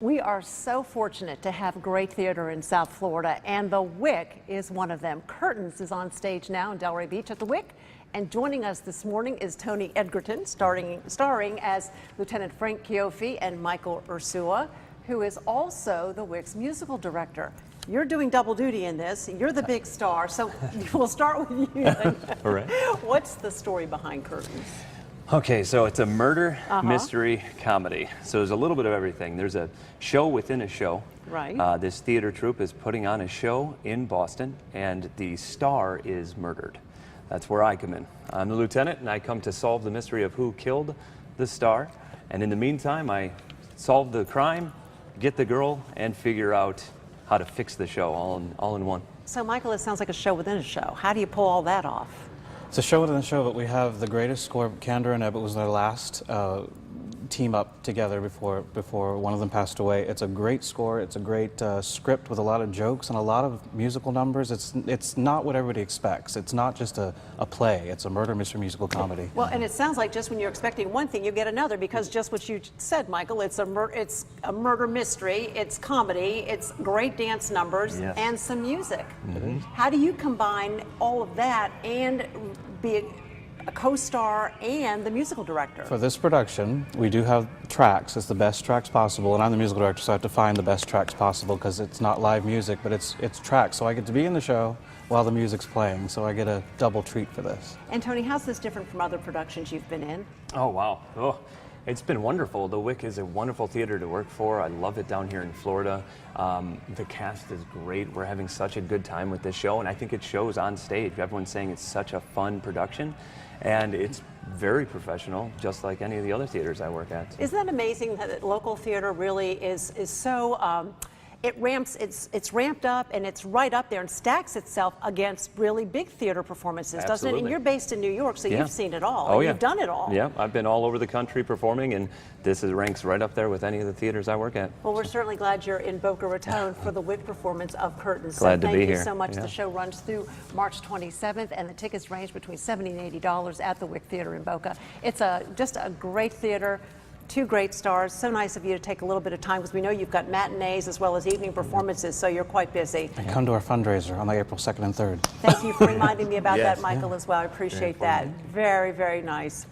We are so fortunate to have great theater in South Florida, and the Wick is one of them. Curtains is on stage now in Delray Beach at the Wick, and joining us this morning is Tony Edgerton, starring as Lieutenant Frank Chioffi and Michael Ursua, who is also the Wick's musical director. You're doing double duty in this. You're the big star, so we'll start with you. All right. What's the story behind Curtains? Okay, so it's a murder mystery comedy. So there's a little bit of everything. There's a show within a show. Right. This theater troupe is putting on a show in Boston, and the star is murdered. That's where I come in. I'm the lieutenant, and I come to solve the mystery of who killed the star. And in the meantime, I solve the crime, get the girl, and figure out how to fix the show all in one. So, Michael, it sounds like a show within a show. How do you pull all that off? It's a show within a show, but we have the greatest score. Candor and Ebbett was their last team up together before one of them passed away. It's a great score. It's a great script with a lot of jokes and a lot of musical numbers. It's not what everybody expects. It's not just a play. It's a murder mystery musical comedy. Well, and it sounds like just when you're expecting one thing, you get another, because just what you said, Michael, it's a murder mystery, it's comedy, it's great dance numbers, yes, and some music. How do you combine all of that and be a co-star and the musical director? For this production, we do have tracks. It's the best tracks possible, and I'm the musical director, so I have to find the best tracks possible because it's not live music, but it's tracks. So I get to be in the show while the music's playing, so I get a double treat for this. And Tony, how's this different from other productions you've been in? Oh, wow. Oh, it's been wonderful. The Wick is a wonderful theater to work for. I love it down here in Florida. The cast is great. We're having such a good time with this show, and I think it shows on stage. Everyone's saying it's such a fun production, and it's very professional, just like any of the other theaters I work at. Isn't that amazing that local theater really is so, it's ramped up and it's right up there and stacks itself against really big theater performances, doesn't it? And you're based in New York, so you've seen it all. Oh, and yeah. You've done it all. Yeah, I've been all over the country performing, and this ranks right up there with any of the theaters I work at. Well, we're certainly glad you're in Boca Raton for the Wick performance of Curtains. Glad to be here. Thank you so much. Yeah. The show runs through March 27th, and the tickets range between $70 and $80 at the Wick Theater in Boca. It's just a great theater. Two great stars. So nice of you to take a little bit of time, because we know you've got matinees as well as evening performances, so you're quite busy. And come to our fundraiser on April 2nd and 3rd. Thank you for reminding me about Yes. that, Michael, as well. I appreciate that. Very, very nice.